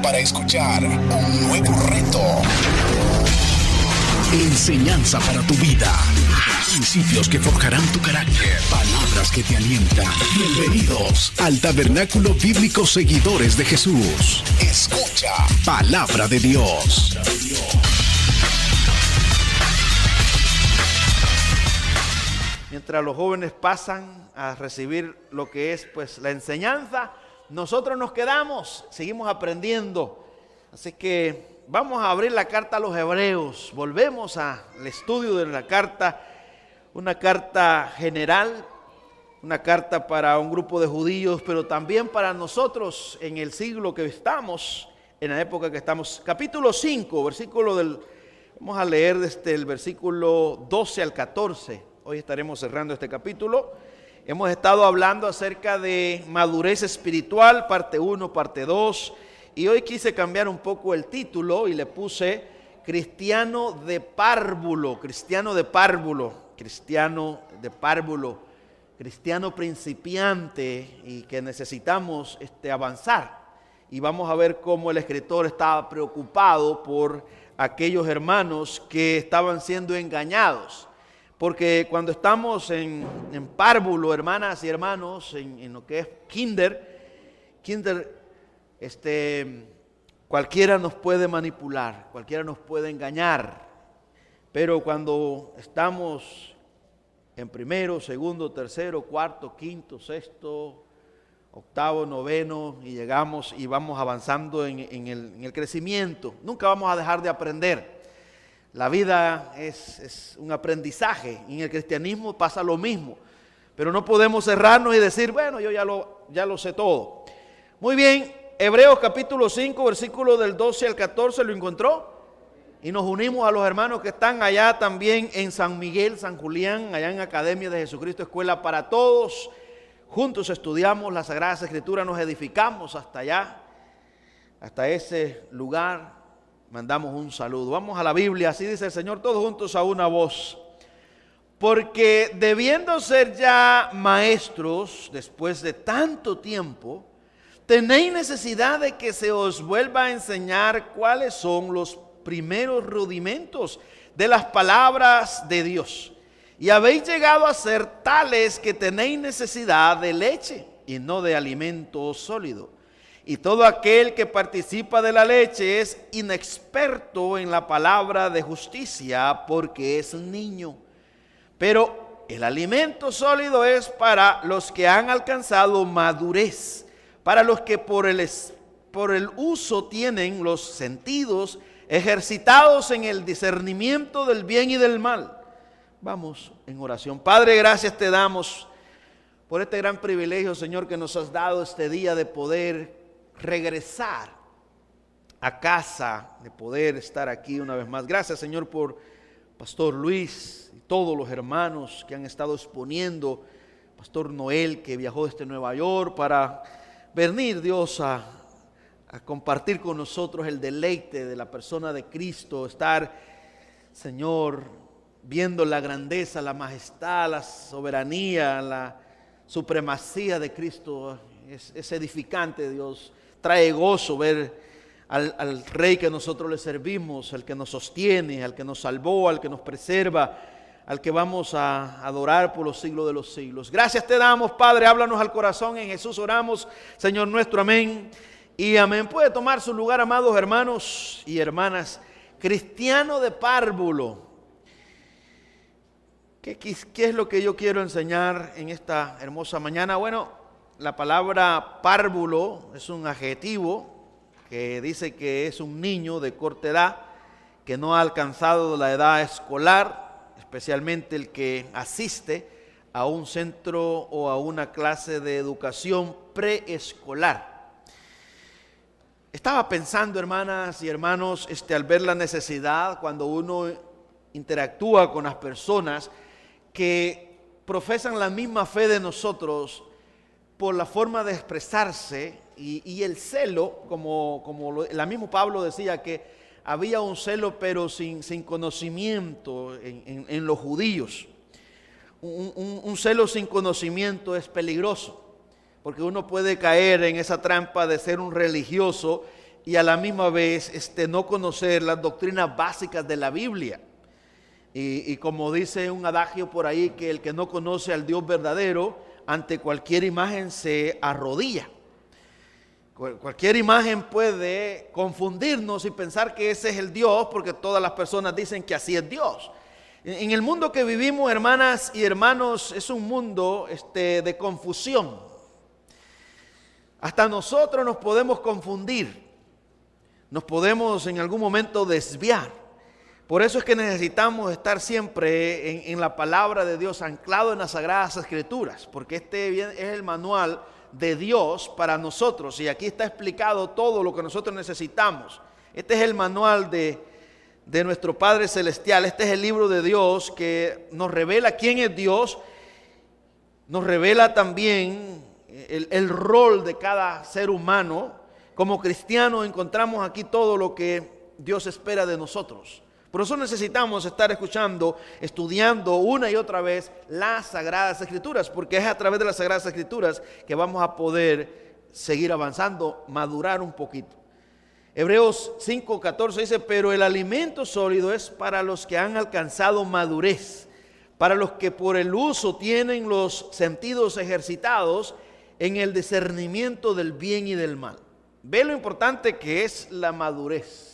para escuchar un nuevo reto. Enseñanza para tu vida. Principios que forjarán tu carácter. Palabras que te alientan. Bienvenidos al Tabernáculo Bíblico Seguidores de Jesús. Escucha Palabra de Dios. Mientras los jóvenes pasan a recibir lo que es pues la enseñanza, nosotros nos quedamos, seguimos aprendiendo. Así que vamos a abrir la carta a los Hebreos. Volvemos al estudio de la carta, una carta general, una carta para un grupo de judíos, pero también para nosotros en el siglo que estamos, en la época que estamos. Capítulo 5, vamos a leer desde el versículo 12 al 14. Hoy estaremos cerrando este capítulo. Hemos estado hablando acerca de madurez espiritual, parte 1, parte 2. Y hoy quise cambiar un poco el título y le puse cristiano de párvulo, cristiano principiante y que necesitamos avanzar. Y vamos a ver cómo el escritor estaba preocupado por aquellos hermanos que estaban siendo engañados. Porque cuando estamos en párvulo, hermanas y hermanos, en lo que es kinder, cualquiera nos puede manipular, cualquiera nos puede engañar. Pero cuando estamos en primero, segundo, tercero, cuarto, quinto, sexto, octavo, noveno, y llegamos y vamos avanzando en el crecimiento, nunca vamos a dejar de aprender. La vida es un aprendizaje y en el cristianismo pasa lo mismo. Pero no podemos cerrarnos y decir, bueno, yo ya lo sé todo. Muy bien, Hebreos capítulo 5, versículo del 12 al 14, ¿lo encontró? Y nos unimos a los hermanos que están allá también en San Miguel, San Julián, allá en Academia de Jesucristo, Escuela para Todos. Juntos estudiamos las Sagradas Escrituras, nos edificamos hasta allá, hasta ese lugar. Mandamos un saludo. Vamos a la Biblia, así dice el Señor, todos juntos a una voz. Porque debiendo ser ya maestros después de tanto tiempo, tenéis necesidad de que se os vuelva a enseñar cuáles son los primeros rudimentos de las palabras de Dios. Y habéis llegado a ser tales que tenéis necesidad de leche y no de alimento sólido. Y todo aquel que participa de la leche es inexperto en la palabra de justicia porque es un niño. Pero el alimento sólido es para los que han alcanzado madurez, para los que por el uso tienen los sentidos ejercitados en el discernimiento del bien y del mal. Vamos en oración. Padre, gracias te damos por este gran privilegio, Señor, que nos has dado este día de poder regresar a casa, de poder estar aquí una vez más. Gracias, Señor, por Pastor Luis y todos los hermanos que han estado exponiendo. Pastor Noel, que viajó desde Nueva York para venir, Dios, a compartir con nosotros el deleite de la persona de Cristo. Estar, Señor, viendo la grandeza, la majestad, la soberanía, la supremacía de Cristo. Es edificante, Dios. Trae gozo ver al Rey que nosotros le servimos, al que nos sostiene, al que nos salvó, al que nos preserva, al que vamos a adorar por los siglos de los siglos. Gracias te damos, Padre, háblanos al corazón, en Jesús oramos, Señor nuestro, amén y amén. Puede tomar su lugar, amados hermanos y hermanas. Cristiano de párvulo. ¿Qué es lo que yo quiero enseñar en esta hermosa mañana? Bueno, la palabra párvulo es un adjetivo que dice que es un niño de corta edad que no ha alcanzado la edad escolar, especialmente el que asiste a un centro o a una clase de educación preescolar. Estaba pensando, hermanas y hermanos, al ver la necesidad cuando uno interactúa con las personas que profesan la misma fe de nosotros, por la forma de expresarse y el celo, como el mismo Pablo decía que había un celo pero sin conocimiento en los judíos. Un celo sin conocimiento es peligroso, porque uno puede caer en esa trampa de ser un religioso y a la misma vez no conocer las doctrinas básicas de la Biblia. Y como dice un adagio por ahí, que el que no conoce al Dios verdadero, ante cualquier imagen se arrodilla. Cualquier imagen puede confundirnos y pensar que ese es el Dios, porque todas las personas dicen que así es Dios. En el mundo que vivimos, hermanas y hermanos, es un mundo de confusión. Hasta nosotros nos podemos confundir, nos podemos en algún momento desviar. Por eso es que necesitamos estar siempre en la palabra de Dios, anclado en las Sagradas Escrituras, porque es el manual de Dios para nosotros, y aquí está explicado todo lo que nosotros necesitamos. Este es el manual de nuestro Padre Celestial. Este es el libro de Dios que nos revela quién es Dios, nos revela también el rol de cada ser humano. Como cristianos encontramos aquí todo lo que Dios espera de nosotros. Por eso necesitamos estar escuchando, estudiando una y otra vez las Sagradas Escrituras, porque es a través de las Sagradas Escrituras que vamos a poder seguir avanzando, madurar un poquito. Hebreos 5:14 dice: pero el alimento sólido es para los que han alcanzado madurez, para los que por el uso tienen los sentidos ejercitados en el discernimiento del bien y del mal. Ve lo importante que es la madurez.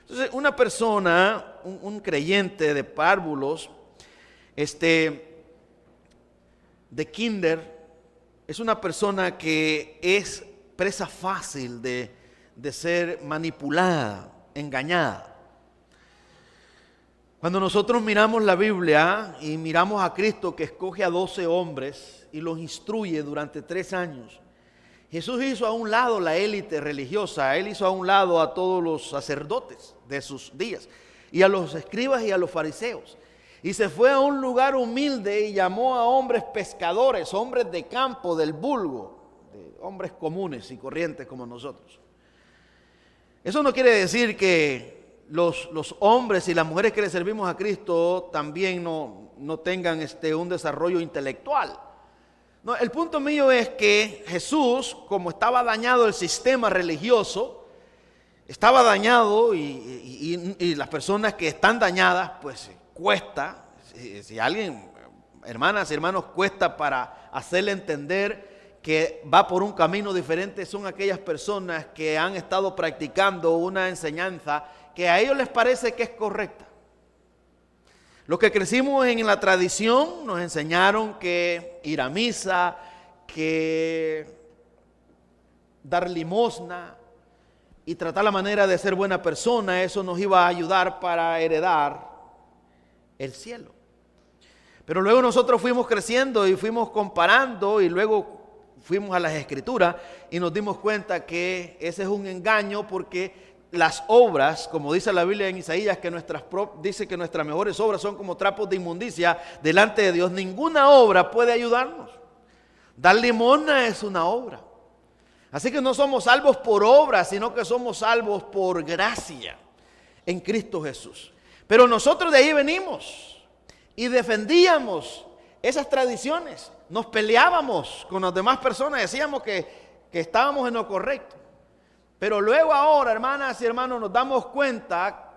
Entonces, una persona, un creyente de párvulos, de kinder, es una persona que es presa fácil de ser manipulada, engañada. Cuando nosotros miramos la Biblia y miramos a Cristo, que escoge a 12 hombres y los instruye durante 3 años, Jesús hizo a un lado la élite religiosa, Él hizo a un lado a todos los sacerdotes de sus días, y a los escribas y a los fariseos, y se fue a un lugar humilde y llamó a hombres pescadores, hombres de campo, del vulgo, de hombres comunes y corrientes como nosotros. Eso no quiere decir que los hombres y las mujeres que le servimos a Cristo también no tengan un desarrollo intelectual. No, el punto mío es que Jesús, como estaba dañado el sistema religioso, estaba dañado, y las personas que están dañadas, pues cuesta, si alguien, hermanas y hermanos, cuesta para hacerle entender que va por un camino diferente, son aquellas personas que han estado practicando una enseñanza que a ellos les parece que es correcta. Los que crecimos en la tradición nos enseñaron que ir a misa, que dar limosna y tratar la manera de ser buena persona, eso nos iba a ayudar para heredar el cielo. Pero luego nosotros fuimos creciendo y fuimos comparando, y luego fuimos a las Escrituras y nos dimos cuenta que ese es un engaño, porque las obras, como dice la Biblia en Isaías, dice que nuestras mejores obras son como trapos de inmundicia delante de Dios. Ninguna obra puede ayudarnos. Dar limosna es una obra. Así que no somos salvos por obra, sino que somos salvos por gracia en Cristo Jesús. Pero nosotros de ahí venimos y defendíamos esas tradiciones. Nos peleábamos con las demás personas, decíamos que estábamos en lo correcto. Pero luego ahora, hermanas y hermanos, nos damos cuenta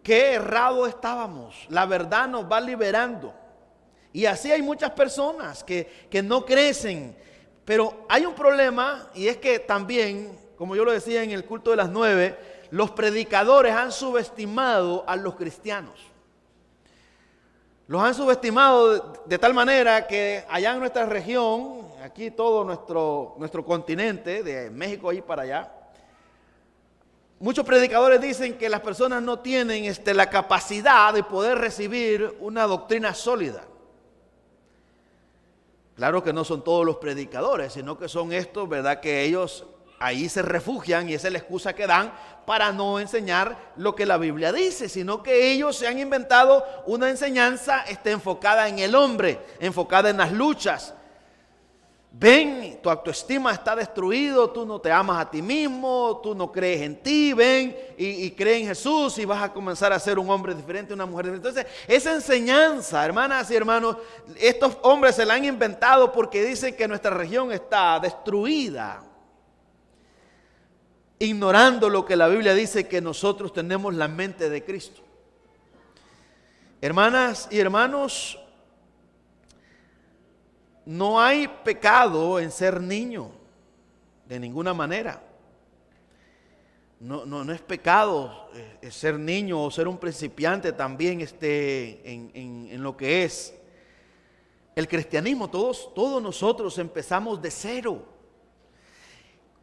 que errado estábamos. La verdad nos va liberando. Y así hay muchas personas que no crecen. Pero hay un problema, y es que también, como yo lo decía en el culto de las 9, los predicadores han subestimado a los cristianos. Los han subestimado de tal manera que allá en nuestra región, aquí todo nuestro continente, de México y para allá, muchos predicadores dicen que las personas no tienen la capacidad de poder recibir una doctrina sólida. Claro que no son todos los predicadores, sino que son estos, ¿verdad? Que ellos ahí se refugian y esa es la excusa que dan para no enseñar lo que la Biblia dice, sino que ellos se han inventado una enseñanza enfocada en el hombre, enfocada en las luchas. Ven, tu autoestima está destruido, tú no te amas a ti mismo, tú no crees en ti, ven y cree en Jesús y vas a comenzar a ser un hombre diferente, una mujer diferente. Entonces, esa enseñanza, hermanas y hermanos, estos hombres se la han inventado porque dicen que nuestra región está destruida. ignorando lo que la Biblia dice, que nosotros tenemos la mente de Cristo. Hermanas y hermanos, no hay pecado en ser niño, de ninguna manera. No es pecado ser niño o ser un principiante también en lo que es el cristianismo. Todos nosotros empezamos de cero.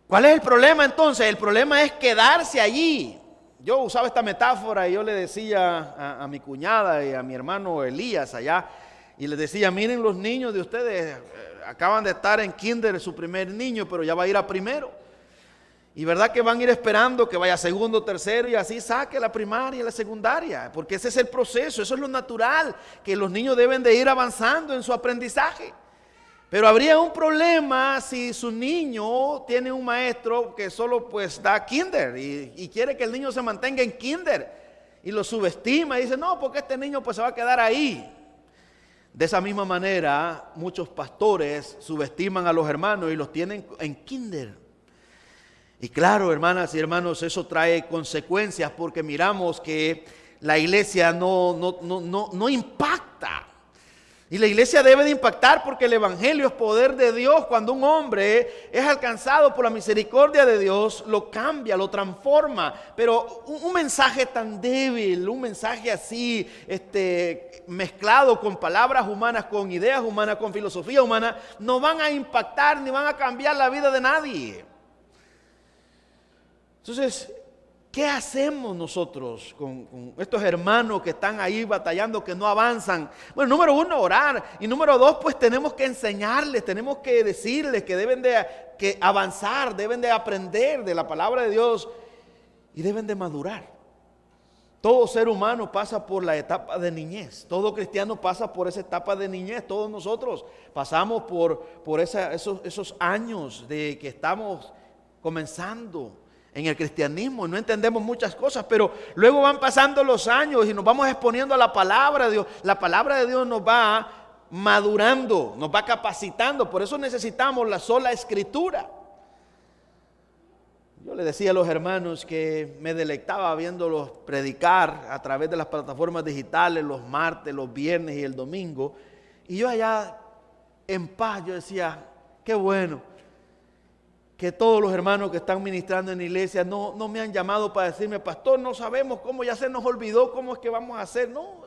¿Cuál es el problema entonces? El problema es quedarse allí. Yo usaba esta metáfora y yo le decía a mi cuñada y a mi hermano Elías allá, y les decía, miren, los niños de ustedes acaban de estar en kinder, su primer niño, pero ya va a ir a primero. Y verdad que van a ir esperando que vaya a segundo, tercero y así saque la primaria y la secundaria, porque ese es el proceso, eso es lo natural, que los niños deben de ir avanzando en su aprendizaje. Pero habría un problema si su niño tiene un maestro que solo pues da kinder y quiere que el niño se mantenga en kinder y lo subestima y dice, no, porque este niño pues se va a quedar ahí. De esa misma manera, muchos pastores subestiman a los hermanos y los tienen en kinder. Y claro, hermanas y hermanos, eso trae consecuencias porque miramos que la iglesia no impacta. Y la iglesia debe de impactar porque el evangelio es poder de Dios. Cuando un hombre es alcanzado por la misericordia de Dios, lo cambia, lo transforma. Pero un mensaje tan débil, un mensaje así, mezclado con palabras humanas, con ideas humanas, con filosofía humana, no van a impactar ni van a cambiar la vida de nadie. Entonces, ¿qué hacemos nosotros con estos hermanos que están ahí batallando, que no avanzan? Bueno, número uno, orar. Y número dos, pues tenemos que enseñarles, tenemos que decirles que deben de avanzar, deben de aprender de la palabra de Dios y deben de madurar. Todo ser humano pasa por la etapa de niñez. Todo cristiano pasa por esa etapa de niñez. Todos nosotros pasamos por esos años de que estamos comenzando en el cristianismo, no entendemos muchas cosas, pero luego van pasando los años y nos vamos exponiendo a la palabra de Dios. La palabra de Dios nos va madurando, nos va capacitando. Por eso necesitamos la sola escritura. Yo le decía a los hermanos que me deleitaba viéndolos predicar a través de las plataformas digitales los martes, los viernes y el domingo. Y yo allá en paz, yo decía, qué bueno que todos los hermanos que están ministrando en la iglesia no me han llamado para decirme, pastor, no sabemos cómo, ya se nos olvidó cómo es que vamos a hacer. No.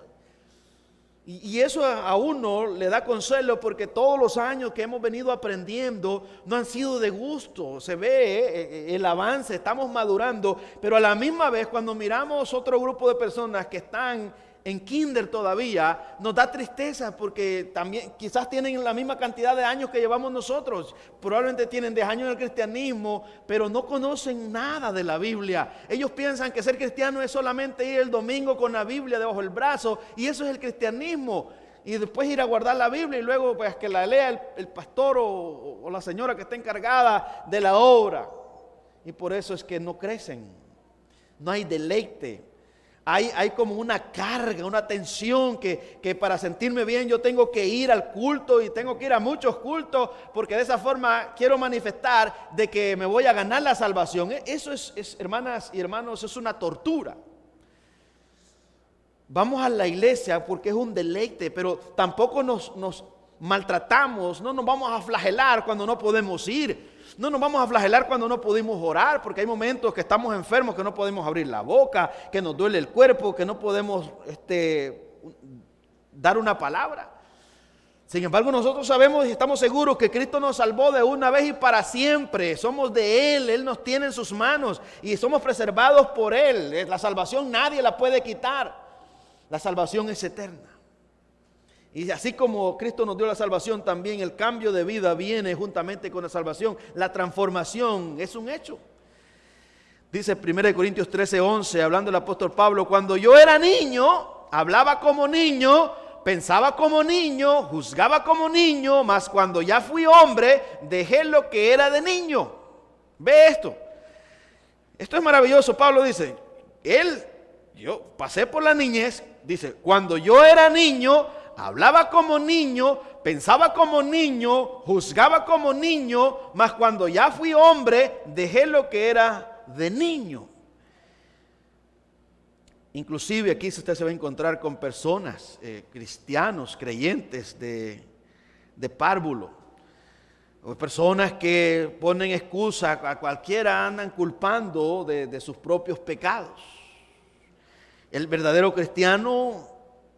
Y eso a uno le da consuelo porque todos los años que hemos venido aprendiendo no han sido de gusto. Se ve el avance, estamos madurando, pero a la misma vez cuando miramos otro grupo de personas que están en kinder todavía, nos da tristeza porque también quizás tienen la misma cantidad de años que llevamos nosotros. Probablemente tienen 10 años en el cristianismo, pero no conocen nada de la Biblia. Ellos piensan que ser cristiano es solamente ir el domingo con la Biblia debajo del brazo, y eso es el cristianismo. Y después ir a guardar la Biblia y luego pues que la lea el pastor o la señora que está encargada de la obra. Y por eso es que no crecen, no hay deleite. Hay como una carga, una tensión que para sentirme bien yo tengo que ir al culto y tengo que ir a muchos cultos porque de esa forma quiero manifestar de que me voy a ganar la salvación. Eso es, hermanas y hermanos, es una tortura. Vamos a la iglesia porque es un deleite, pero tampoco nos maltratamos, no nos vamos a flagelar cuando no podemos ir. No nos vamos a flagelar cuando no pudimos orar, porque hay momentos que estamos enfermos, que no podemos abrir la boca, que nos duele el cuerpo, que no podemos dar una palabra. Sin embargo, nosotros sabemos y estamos seguros que Cristo nos salvó de una vez y para siempre. Somos de Él, Él nos tiene en sus manos y somos preservados por Él. La salvación nadie la puede quitar. La salvación es eterna. Y así como Cristo nos dio la salvación, también el cambio de vida viene juntamente con la salvación. La transformación es un hecho. Dice 1 Corintios 13:11, hablando el apóstol Pablo, cuando yo era niño, hablaba como niño, pensaba como niño, juzgaba como niño, mas cuando ya fui hombre, dejé lo que era de niño. Ve esto. Esto es maravilloso. Pablo dice, yo pasé por la niñez, dice, cuando yo era niño, hablaba como niño, pensaba como niño, juzgaba como niño, mas cuando ya fui hombre, dejé lo que era de niño. Inclusive aquí usted se va a encontrar con personas, cristianos, creyentes de párvulo, o personas que ponen excusa, a cualquiera andan culpando de sus propios pecados. El verdadero cristiano,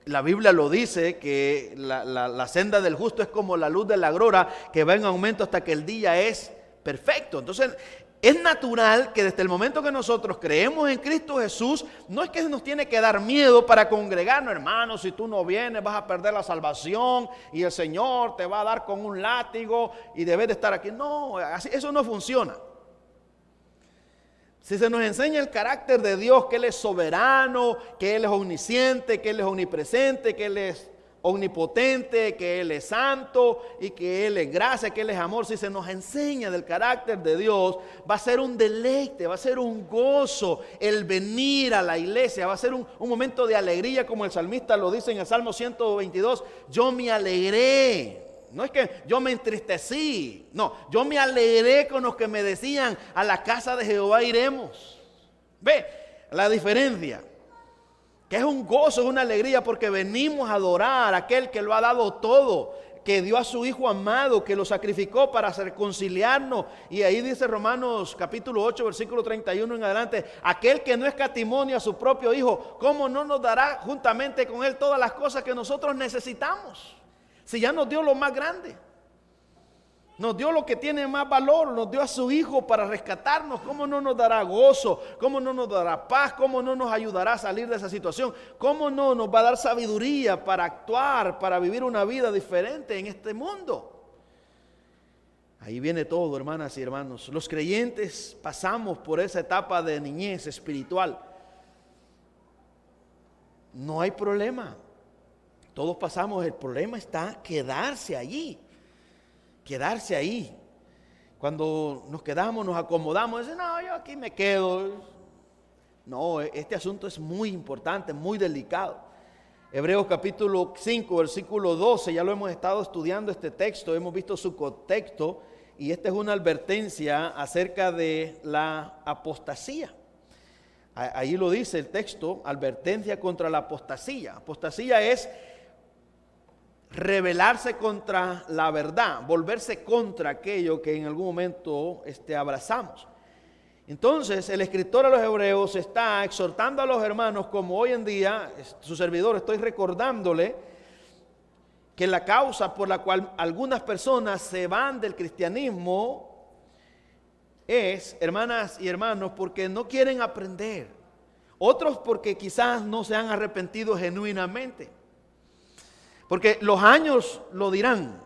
la Biblia lo dice, que la senda del justo es como la luz de la aurora, que va en aumento hasta que el día es perfecto. Entonces, es natural que desde el momento que nosotros creemos en Cristo Jesús, no es que nos tiene que dar miedo para congregarnos, hermanos, si tú no vienes vas a perder la salvación y el Señor te va a dar con un látigo y debes de estar aquí. No, así, eso no funciona. Si se nos enseña el carácter de Dios, que Él es soberano, que Él es omnisciente, que Él es omnipresente, que Él es omnipotente, que Él es santo y que Él es gracia, que Él es amor. Si se nos enseña del carácter de Dios, va a ser un deleite, va a ser un gozo el venir a la iglesia, va a ser un momento de alegría, como el salmista lo dice en el Salmo 122, yo me alegré. No es que yo me entristecí, no, yo me alegré con los que me decían, a la casa de Jehová iremos. Ve la diferencia. Que es un gozo, es una alegría, porque venimos a adorar a aquel que lo ha dado todo, que dio a su Hijo amado, que lo sacrificó para reconciliarnos. Y ahí dice Romanos capítulo 8, versículo 31 en adelante, aquel que no escatimó a su propio Hijo, ¿cómo no nos dará juntamente con Él todas las cosas que nosotros necesitamos? Si ya nos dio lo más grande, nos dio lo que tiene más valor, nos dio a su Hijo para rescatarnos. ¿Cómo no nos dará gozo? ¿Cómo no nos dará paz? ¿Cómo no nos ayudará a salir de esa situación? ¿Cómo no nos va a dar sabiduría para actuar, para vivir una vida diferente en este mundo? Ahí viene todo, hermanas y hermanos. Los creyentes pasamos por esa etapa de niñez espiritual. No hay problema. Todos pasamos, el problema está quedarse allí. Quedarse ahí. Cuando nos quedamos, nos acomodamos, dicen, no, yo aquí me quedo. No, este asunto es muy importante, muy delicado. Hebreos capítulo 5, versículo 12, ya lo hemos estado estudiando este texto, hemos visto su contexto, y esta es una advertencia acerca de la apostasía. Ahí lo dice el texto, advertencia contra la apostasía. Apostasía es rebelarse contra la verdad, volverse contra aquello que en algún momento abrazamos. Entonces el escritor a los Hebreos está exhortando a los hermanos, como hoy en día su servidor estoy recordándole, que la causa por la cual algunas personas se van del cristianismo es, hermanas y hermanos, porque no quieren aprender. Otros porque quizás no se han arrepentido genuinamente. Porque los años lo dirán.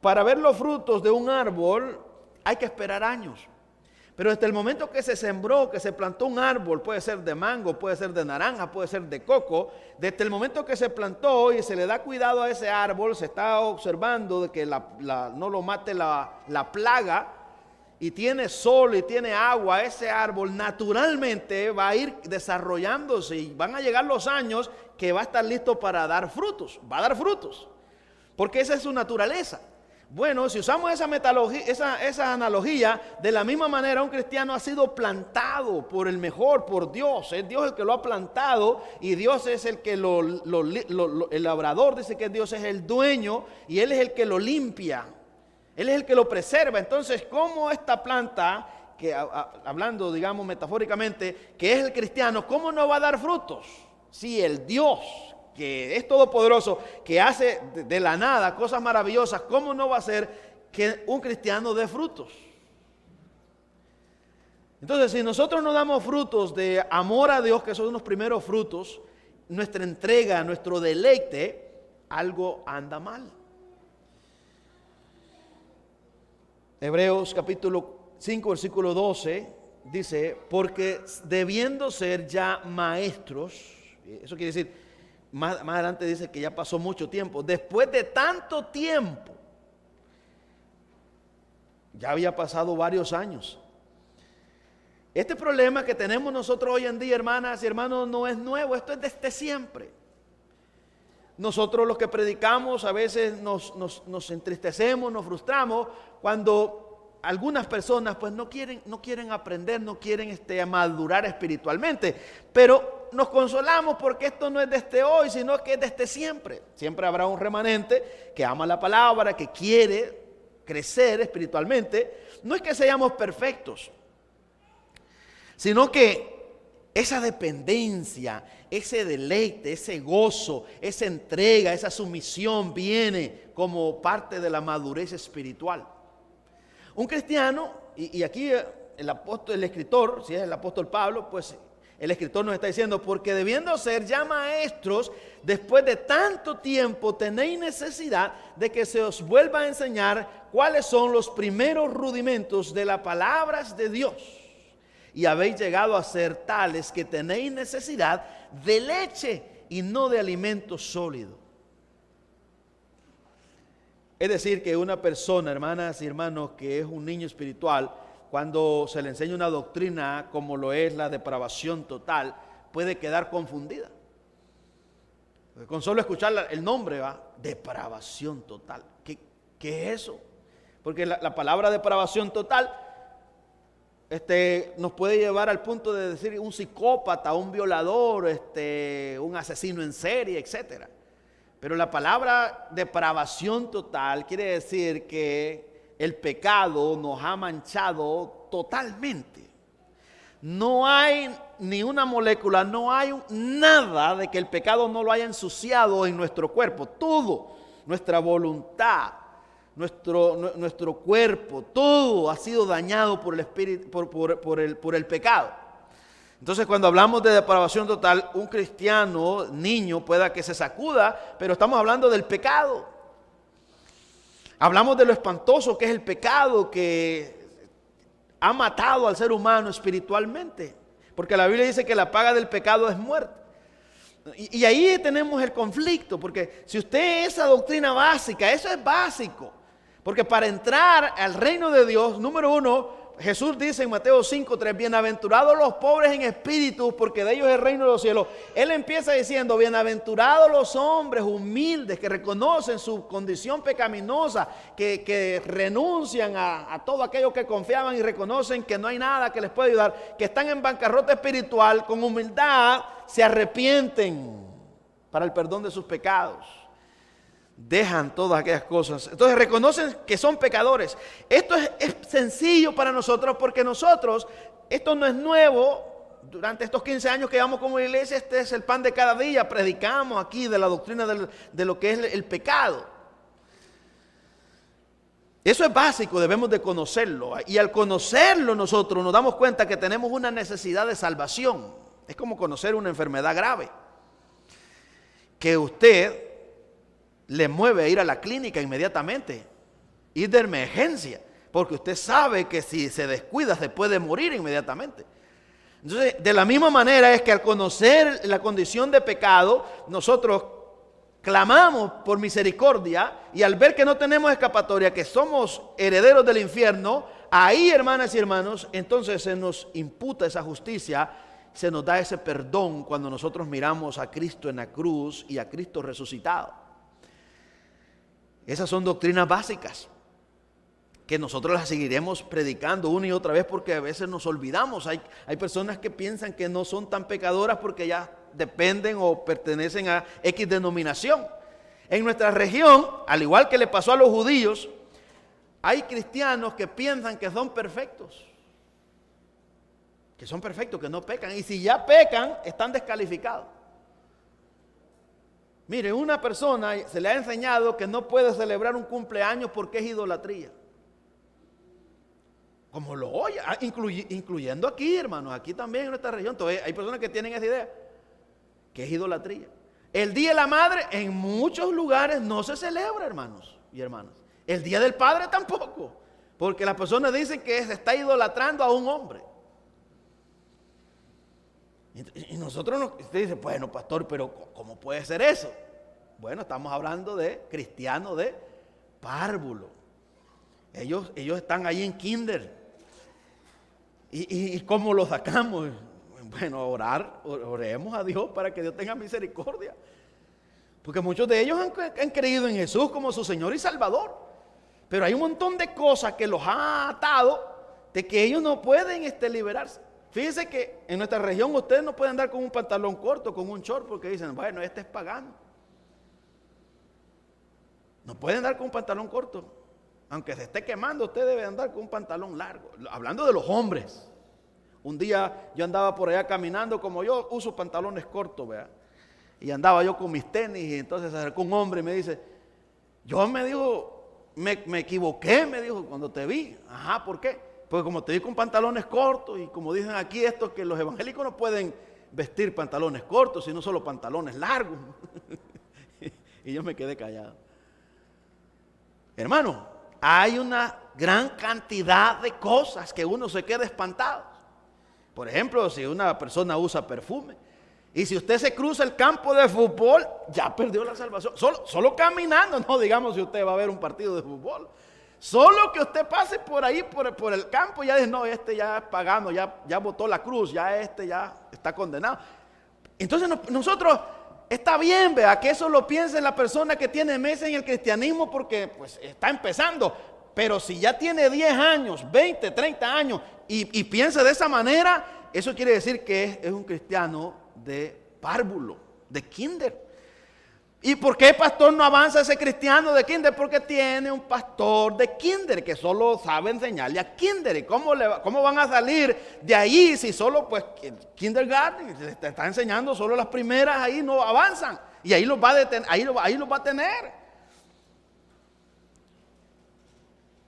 Para ver los frutos de un árbol hay que esperar años. Pero desde el momento que se sembró, que se plantó un árbol, puede ser de mango, puede ser de naranja, puede ser de coco, desde el momento que se plantó y se le da cuidado a ese árbol, se está observando de que no lo mate la plaga, y tiene sol y tiene agua, ese árbol naturalmente va a ir desarrollándose y van a llegar los años que va a estar listo para dar frutos, va a dar frutos, porque esa es su naturaleza. Bueno, si usamos esa analogía, de la misma manera un cristiano ha sido plantado por el mejor, por Dios. Es Dios el que lo ha plantado y Dios es el que el labrador dice que Dios es el dueño y Él es el que lo limpia. Él es el que lo preserva. Entonces, ¿cómo esta planta, que hablando, digamos, metafóricamente, que es el cristiano, cómo no va a dar frutos? Si el Dios, que es todopoderoso, que hace de la nada cosas maravillosas, ¿cómo no va a hacer que un cristiano dé frutos? Entonces, si nosotros no damos frutos de amor a Dios, que son los primeros frutos, nuestra entrega, nuestro deleite, algo anda mal. Hebreos capítulo 5, versículo 12, dice, porque debiendo ser ya maestros, eso quiere decir, más adelante dice que ya pasó mucho tiempo, después de tanto tiempo, ya había pasado varios años. Este problema que tenemos nosotros hoy en día, hermanas y hermanos, no es nuevo, esto es desde siempre. Nosotros los que predicamos a veces nos entristecemos, nos frustramos cuando algunas personas pues no quieren aprender, no quieren madurar espiritualmente, pero nos consolamos porque esto no es desde hoy, sino que es desde siempre. Siempre habrá un remanente que ama la palabra, que quiere crecer espiritualmente. No es que seamos perfectos, sino que esa dependencia, ese deleite, ese gozo, esa entrega, esa sumisión viene como parte de la madurez espiritual. Un cristiano, y aquí el escritor, si es el apóstol Pablo, pues el escritor nos está diciendo, porque debiendo ser ya maestros, después de tanto tiempo tenéis necesidad de que se os vuelva a enseñar cuáles son los primeros rudimentos de las palabras de Dios. Y habéis llegado a ser tales que tenéis necesidad de leche y no de alimento sólido. Es decir, que una persona, hermanas y hermanos, que es un niño espiritual, cuando se le enseña una doctrina como lo es la depravación total, puede quedar confundida. Con solo escuchar el nombre, depravación total. ¿Qué es eso? Porque la palabra depravación total nos puede llevar al punto de decir un psicópata, un violador, un asesino en serie, etcétera. Pero la palabra depravación total quiere decir que el pecado nos ha manchado totalmente. No hay ni una molécula, no hay nada de que el pecado no lo haya ensuciado en nuestro cuerpo. Todo, nuestra voluntad, nuestro cuerpo, todo ha sido dañado por el espíritu, por el pecado. Entonces, cuando hablamos de depravación total, un cristiano, niño, pueda que se sacuda, pero estamos hablando del pecado. Hablamos de lo espantoso que es el pecado, que ha matado al ser humano espiritualmente. Porque la Biblia dice que la paga del pecado es muerte. Y ahí tenemos el conflicto, porque si usted esa doctrina básica, eso es básico. Porque para entrar al reino de Dios, número uno, Jesús dice en Mateo 5:3, bienaventurados los pobres en espíritu, porque de ellos es el reino de los cielos. Él empieza diciendo, bienaventurados los hombres humildes que reconocen su condición pecaminosa, que renuncian a todo aquello que confiaban y reconocen que no hay nada que les pueda ayudar, que están en bancarrota espiritual, con humildad se arrepienten para el perdón de sus pecados. Dejan todas aquellas cosas. Entonces reconocen que son pecadores. Esto es sencillo para nosotros porque nosotros, esto no es nuevo. Durante estos 15 años que llevamos como iglesia, este es el pan de cada día. Predicamos aquí de la doctrina de lo que es el pecado. Eso es básico, debemos de conocerlo. Y al conocerlo nosotros nos damos cuenta que tenemos una necesidad de salvación. Es como conocer una enfermedad grave, que usted le mueve a ir a la clínica inmediatamente, ir de emergencia, porque usted sabe que si se descuida se puede morir inmediatamente. Entonces, de la misma manera es que al conocer la condición de pecado, nosotros clamamos por misericordia, y al ver que no tenemos escapatoria, que somos herederos del infierno, ahí, hermanas y hermanos, entonces se nos imputa esa justicia, se nos da ese perdón cuando nosotros miramos a Cristo en la cruz y a Cristo resucitado. Esas son doctrinas básicas que nosotros las seguiremos predicando una y otra vez porque a veces nos olvidamos. Hay personas que piensan que no son tan pecadoras porque ya dependen o pertenecen a X denominación. En nuestra región, al igual que le pasó a los judíos, hay cristianos que piensan que son perfectos. Que son perfectos, que no pecan. Y si ya pecan, están descalificados. Mire, una persona se le ha enseñado que no puede celebrar un cumpleaños porque es idolatría. Como lo oye, incluyendo aquí, hermanos, aquí también en nuestra región, todavía hay personas que tienen esa idea, que es idolatría. El Día de la Madre en muchos lugares no se celebra, hermanos y hermanas. El Día del Padre tampoco, porque las personas dicen que se está idolatrando a un hombre. Y nosotros usted dice, bueno, pastor, pero ¿cómo puede ser eso? Bueno, estamos hablando de cristianos de párvulo. Ellos están ahí en kinder. ¿Y cómo los sacamos? Bueno, oremos a Dios para que Dios tenga misericordia. Porque muchos de ellos han creído en Jesús como su Señor y Salvador. Pero hay un montón de cosas que los ha atado de que ellos no pueden liberarse. Fíjense que en nuestra región ustedes no pueden andar con un pantalón corto, con un short, porque dicen, bueno, este es pagano. No pueden andar con un pantalón corto. Aunque se esté quemando, usted debe andar con un pantalón largo. Hablando de los hombres. Un día yo andaba por allá caminando, como yo uso pantalones cortos, ¿verdad? Y andaba yo con mis tenis y entonces se acercó un hombre y me dice, me equivoqué, me dijo, cuando te vi. Ajá, ¿por qué? Porque como te vi con pantalones cortos y como dicen aquí estos que los evangélicos no pueden vestir pantalones cortos, sino solo pantalones largos. Y yo me quedé callado. Hermano, hay una gran cantidad de cosas que uno se queda espantado. Por ejemplo, si una persona usa perfume y si usted se cruza el campo de fútbol, ya perdió la salvación. Solo caminando, no digamos si usted va a ver un partido de fútbol. Solo que usted pase por ahí, por el campo, ya dice, no, este ya es pagano, ya botó la cruz, ya está condenado. Entonces nosotros, está bien, vea, que eso lo piense la persona que tiene meses en el cristianismo porque pues está empezando. Pero si ya tiene 10 años, 20, 30 años y piensa de esa manera, eso quiere decir que es un cristiano de párvulo, de kinder. ¿Y por qué pastor no avanza ese cristiano de kinder? Porque tiene un pastor de kinder que solo sabe enseñarle a kinder. ¿Y cómo van a salir de ahí si solo pues kindergarten te está enseñando solo las primeras, ahí no avanzan? Y ahí los va a detener, ahí los va a tener.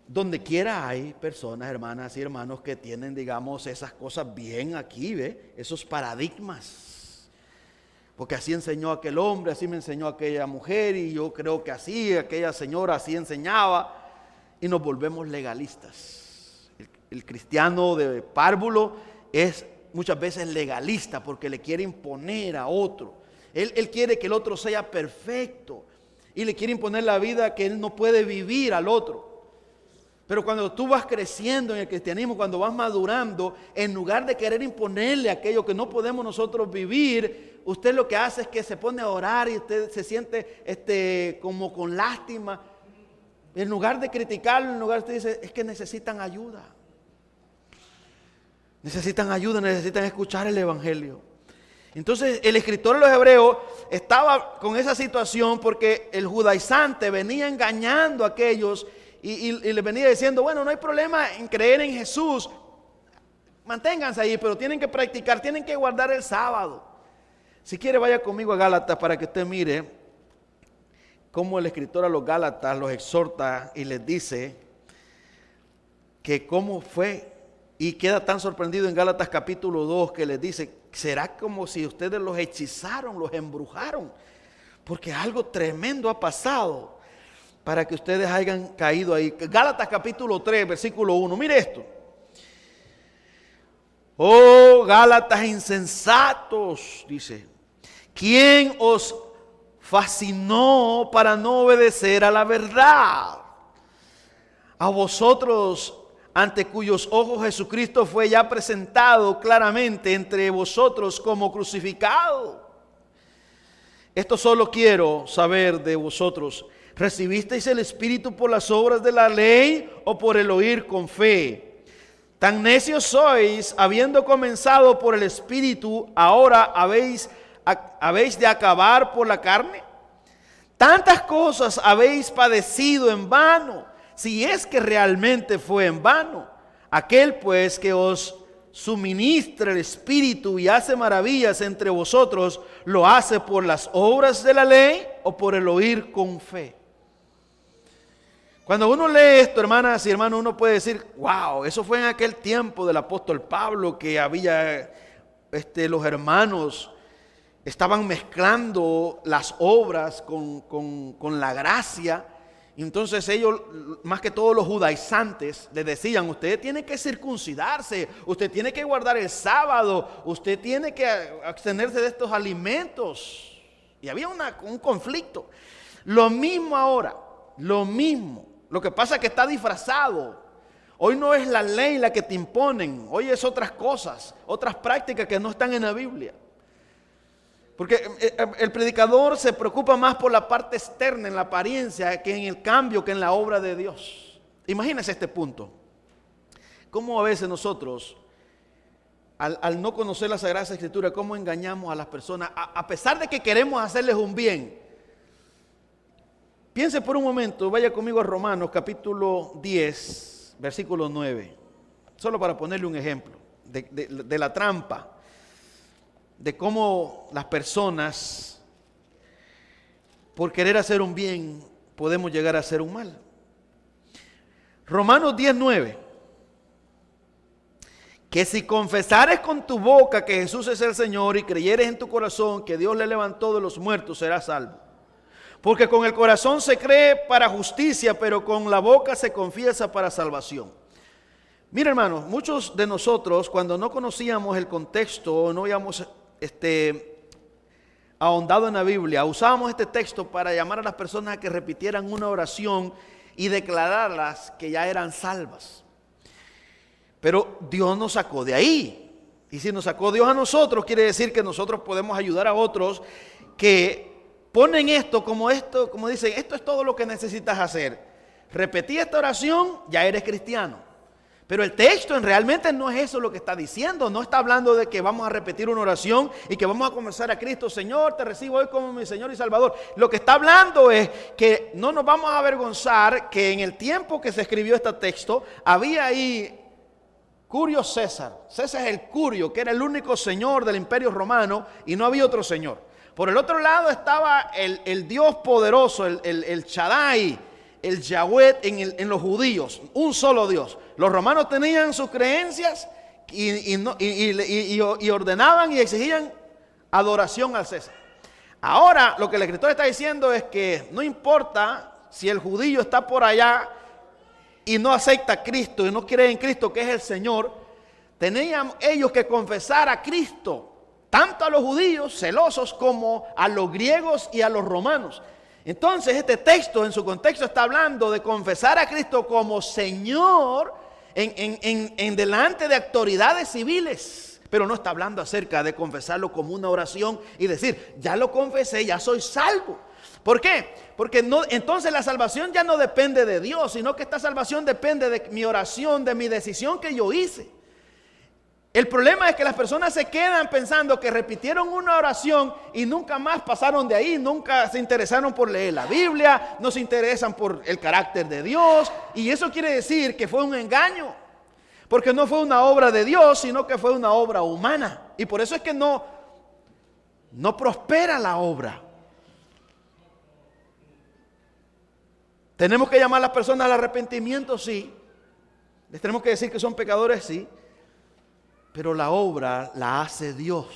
Donde quiera hay personas, hermanas y hermanos, que tienen, digamos, esas cosas bien aquí, ¿ve? Esos paradigmas. Porque así enseñó aquel hombre, así me enseñó aquella mujer, y yo creo que así, aquella señora así enseñaba, y nos volvemos legalistas. El cristiano de párvulo es muchas veces legalista porque le quiere imponer a otro. Él quiere que el otro sea perfecto y le quiere imponer la vida que él no puede vivir al otro. Pero cuando tú vas creciendo en el cristianismo, cuando vas madurando, en lugar de querer imponerle aquello que no podemos nosotros vivir, usted lo que hace es que se pone a orar y usted se siente como con lástima. En lugar de criticarlo, en lugar de usted dice, es que necesitan ayuda. Necesitan ayuda, necesitan escuchar el evangelio. Entonces el escritor de los Hebreos estaba con esa situación porque el judaizante venía engañando a aquellos y les venía diciendo, bueno, no hay problema en creer en Jesús, manténganse ahí, pero tienen que practicar, tienen que guardar el sábado. Si quiere, vaya conmigo a Gálatas para que usted mire cómo el escritor a los Gálatas los exhorta y les dice que cómo fue, y queda tan sorprendido en Gálatas capítulo 2 que les dice, será como si ustedes los hechizaron, los embrujaron, porque algo tremendo ha pasado para que ustedes hayan caído ahí. Gálatas capítulo 3, versículo 1. Mire esto. Oh, Gálatas insensatos, dice. ¿Quién os fascinó para no obedecer a la verdad? A vosotros, ante cuyos ojos Jesucristo fue ya presentado claramente entre vosotros como crucificado. Esto solo quiero saber de vosotros. ¿Recibisteis el Espíritu por las obras de la ley o por el oír con fe? Tan necios sois, habiendo comenzado por el Espíritu, ahora habéis de acabar por la carne. Tantas cosas habéis padecido en vano, si es que realmente fue en vano. Aquel pues que os suministra el Espíritu y hace maravillas entre vosotros, ¿lo hace por las obras de la ley o por el oír con fe? Cuando uno lee esto, hermanas y hermanos, uno puede decir, wow, eso fue en aquel tiempo del apóstol Pablo que había, los hermanos estaban mezclando las obras con la gracia. Entonces ellos, más que todos los judaizantes, les decían, usted tiene que circuncidarse, usted tiene que guardar el sábado, usted tiene que abstenerse de estos alimentos. Y había un conflicto. Lo mismo ahora, lo mismo. Lo que pasa es que está disfrazado. Hoy no es la ley la que te imponen, hoy es otras cosas, otras prácticas que no están en la Biblia. Porque el predicador se preocupa más por la parte externa, en la apariencia, que en el cambio, que en la obra de Dios. Imagínense este punto. Cómo a veces nosotros, al no conocer la Sagrada Escritura, cómo engañamos a las personas, a pesar de que queremos hacerles un bien. Piense por un momento, vaya conmigo a Romanos capítulo 10, versículo 9. Solo para ponerle un ejemplo de la trampa, de cómo las personas, por querer hacer un bien, podemos llegar a hacer un mal. Romanos 10, 9. Que si confesares con tu boca que Jesús es el Señor y creyeres en tu corazón que Dios le levantó de los muertos, serás salvo. Porque con el corazón se cree para justicia, pero con la boca se confiesa para salvación. Mira, hermanos, muchos de nosotros cuando no conocíamos el contexto, no habíamos ahondado en la Biblia, usábamos este texto para llamar a las personas a que repitieran una oración y declararlas que ya eran salvas. Pero Dios nos sacó de ahí. Y si nos sacó Dios a nosotros, quiere decir que nosotros podemos ayudar a otros que ponen esto, como dicen, esto es todo lo que necesitas hacer. Repetí esta oración, ya eres cristiano. Pero el texto realmente no es eso lo que está diciendo. No está hablando de que vamos a repetir una oración y que vamos a confesar a Cristo, Señor, te recibo hoy como mi Señor y Salvador. Lo que está hablando es que no nos vamos a avergonzar que en el tiempo que se escribió este texto, había ahí Curio César. César es el Curio, que era el único señor del Imperio Romano y no había otro señor. Por el otro lado estaba el Dios poderoso, el Shaddai, el Yahweh en los judíos, un solo Dios. Los romanos tenían sus creencias y ordenaban y exigían adoración al César. Ahora lo que el escritor está diciendo es que no importa si el judío está por allá y no acepta a Cristo y no cree en Cristo, que es el Señor, tenían ellos que confesar a Cristo, tanto a los judíos celosos como a los griegos y a los romanos. Entonces este texto en su contexto está hablando de confesar a Cristo como Señor en delante de autoridades civiles, pero no está hablando acerca de confesarlo como una oración y decir, ya lo confesé, ya soy salvo. ¿Por qué? Porque entonces la salvación ya no depende de Dios, sino que esta salvación depende de mi oración, de mi decisión que yo hice. El problema es que las personas se quedan pensando que repitieron una oración y nunca más pasaron de ahí, nunca se interesaron por leer la Biblia, no se interesan por el carácter de Dios, y eso quiere decir que fue un engaño, porque no fue una obra de Dios, sino que fue una obra humana, y por eso es que no prospera la obra. Tenemos que llamar a las personas al arrepentimiento, sí. Les tenemos que decir que son pecadores, sí. Pero la obra la hace Dios.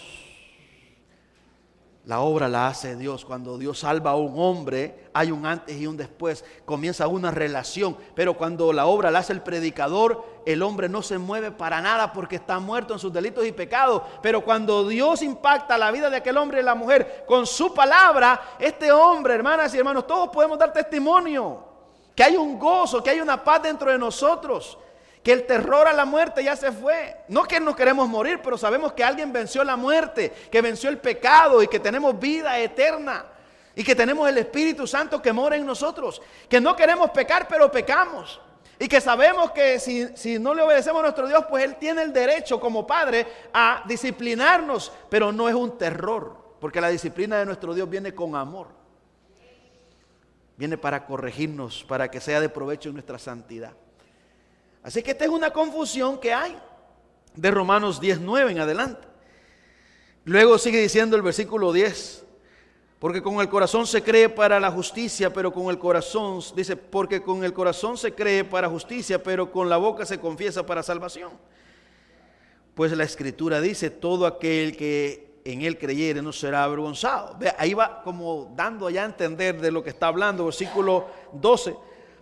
La obra la hace Dios. Cuando Dios salva a un hombre, hay un antes y un después. Comienza una relación. Pero cuando la obra la hace el predicador, el hombre no se mueve para nada porque está muerto en sus delitos y pecados. Pero cuando Dios impacta la vida de aquel hombre y la mujer con su palabra, este hombre, hermanas y hermanos, todos podemos dar testimonio que hay un gozo, que hay una paz dentro de nosotros, que el terror a la muerte ya se fue. No que no queremos morir, pero sabemos que alguien venció la muerte, que venció el pecado y que tenemos vida eterna y que tenemos el Espíritu Santo que mora en nosotros, que no queremos pecar, pero pecamos. Y que sabemos que si no le obedecemos a nuestro Dios, pues Él tiene el derecho como Padre a disciplinarnos, pero no es un terror, porque la disciplina de nuestro Dios viene con amor. Viene para corregirnos, para que sea de provecho en nuestra santidad. Así que esta es una confusión que hay de Romanos 10:9 en adelante. Luego sigue diciendo el versículo 10, porque con el corazón se cree para la justicia, pero con el corazón, dice, porque con el corazón se cree para justicia, pero con la boca se confiesa para salvación. Pues la Escritura dice, todo aquel que en él creyere no será avergonzado. Ve, ahí va como dando ya a entender de lo que está hablando, versículo 12.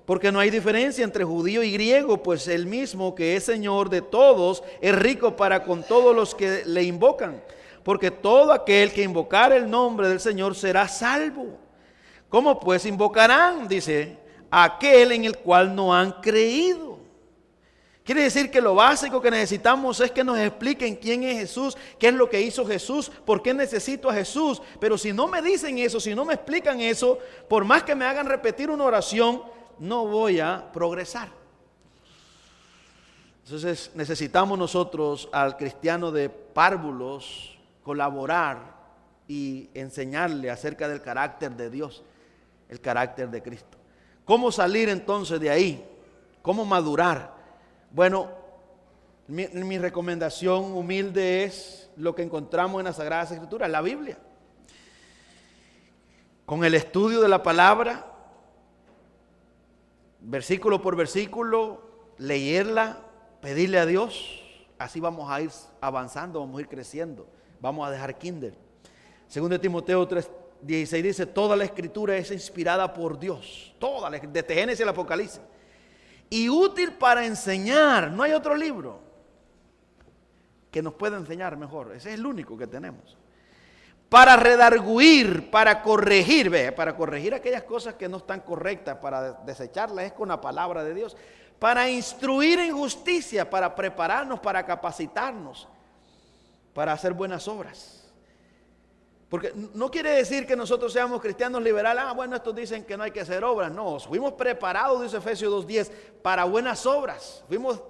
Porque no hay diferencia entre judío y griego, pues el mismo que es Señor de todos es rico para con todos los que le invocan. Porque todo aquel que invocar el nombre del Señor será salvo. ¿Cómo pues invocarán? Dice, aquel en el cual no han creído. Quiere decir que lo básico que necesitamos es que nos expliquen quién es Jesús, qué es lo que hizo Jesús, por qué necesito a Jesús. Pero si no me dicen eso, si no me explican eso, por más que me hagan repetir una oración, no voy a progresar. Entonces necesitamos nosotros al cristiano de párvulos colaborar y enseñarle acerca del carácter de Dios, el carácter de Cristo. ¿Cómo salir entonces de ahí? ¿Cómo madurar? Bueno, mi recomendación humilde es lo que encontramos en las Sagradas Escrituras, la Biblia. Con el estudio de la palabra, versículo por versículo, leerla, pedirle a Dios, así vamos a ir avanzando, vamos a ir creciendo, vamos a dejar kinder. Segundo Timoteo 3:16 dice, toda la escritura es inspirada por Dios, toda, desde Génesis al Apocalipsis, y útil para enseñar. No hay otro libro que nos pueda enseñar mejor, ese es el único que tenemos. Para redarguir, para corregir, para corregir aquellas cosas que no están correctas, para desecharlas es con la palabra de Dios. Para instruir en justicia, para prepararnos, para capacitarnos, para hacer buenas obras. Porque no quiere decir que nosotros seamos cristianos liberales. Bueno, estos dicen que no hay que hacer obras. No, fuimos preparados, dice Efesios 2:10, para buenas obras. Fuimos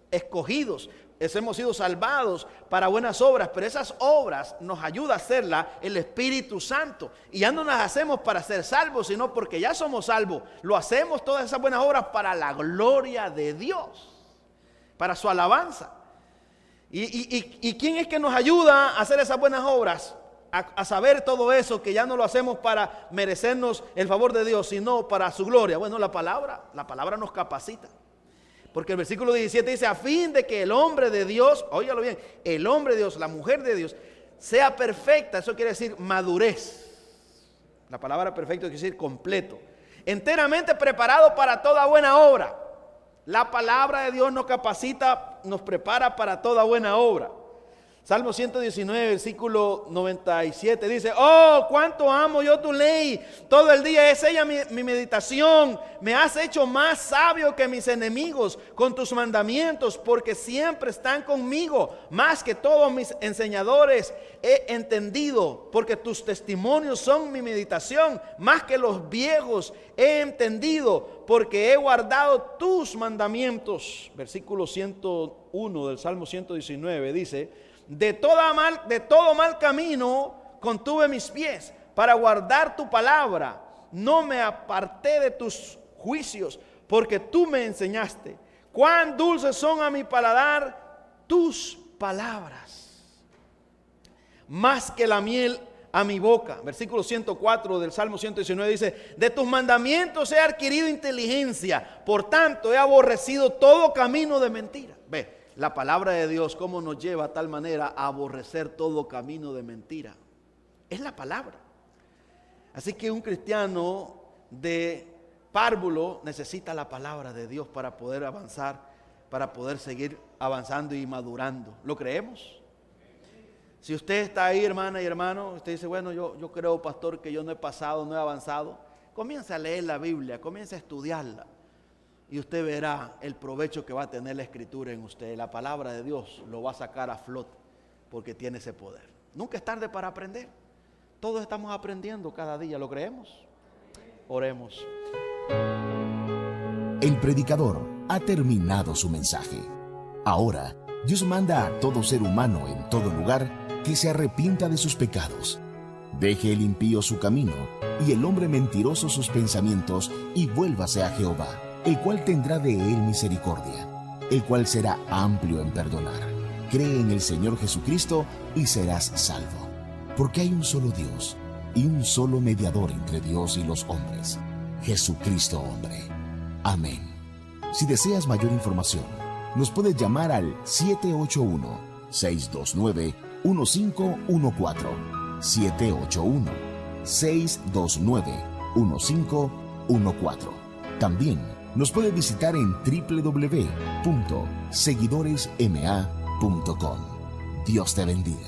escogidos, hemos sido salvados para buenas obras, pero esas obras nos ayuda a hacerlas el Espíritu Santo. Y ya no las hacemos para ser salvos, sino porque ya somos salvos. Lo hacemos todas esas buenas obras para la gloria de Dios, para su alabanza. ¿Y quién es que nos ayuda a hacer esas buenas obras? A saber todo eso, que ya no lo hacemos para merecernos el favor de Dios, sino para su gloria. Bueno, la palabra nos capacita. Porque el versículo 17 dice, a fin de que el hombre de Dios, óigalo bien, el hombre de Dios, la mujer de Dios, sea perfecta. Eso quiere decir madurez. La palabra perfecto quiere decir completo. Enteramente preparado para toda buena obra. La palabra de Dios nos capacita, nos prepara para toda buena obra. Salmo 119, versículo 97 dice, oh, cuánto amo yo tu ley, todo el día es ella mi meditación, me has hecho más sabio que mis enemigos con tus mandamientos, porque siempre están conmigo, más que todos mis enseñadores he entendido, porque tus testimonios son mi meditación, más que los viejos he entendido, porque he guardado tus mandamientos. Versículo 101 del Salmo 119 dice, de todo mal camino contuve mis pies para guardar tu palabra. No me aparté de tus juicios, porque tú me enseñaste. Cuán dulces son a mi paladar tus palabras, más que la miel a mi boca. Versículo 104 del Salmo 119 dice, de tus mandamientos he adquirido inteligencia, por tanto he aborrecido todo camino de mentira. Ve. La palabra de Dios, cómo nos lleva a tal manera a aborrecer todo camino de mentira. Es la palabra. Así que un cristiano de párvulo necesita la palabra de Dios para poder avanzar, para poder seguir avanzando y madurando. ¿Lo creemos? Si usted está ahí, hermana y hermano, usted dice, bueno, yo creo, pastor, que yo no he pasado, no he avanzado. Comience a leer la Biblia, comience a estudiarla. Y usted verá el provecho que va a tener la Escritura en usted. La palabra de Dios lo va a sacar a flote porque tiene ese poder. Nunca es tarde para aprender. Todos estamos aprendiendo cada día, ¿lo creemos? Oremos. El predicador ha terminado su mensaje. Ahora, Dios manda a todo ser humano en todo lugar que se arrepienta de sus pecados. Deje el impío su camino y el hombre mentiroso sus pensamientos y vuélvase a Jehová, el cual tendrá de él misericordia, el cual será amplio en perdonar. Cree en el Señor Jesucristo y serás salvo. Porque hay un solo Dios y un solo mediador entre Dios y los hombres, Jesucristo hombre. Amén. Si deseas mayor información, nos puedes llamar al 781-629-1514, 781-629-1514. También nos puede visitar en www.seguidoresma.com. Dios te bendiga.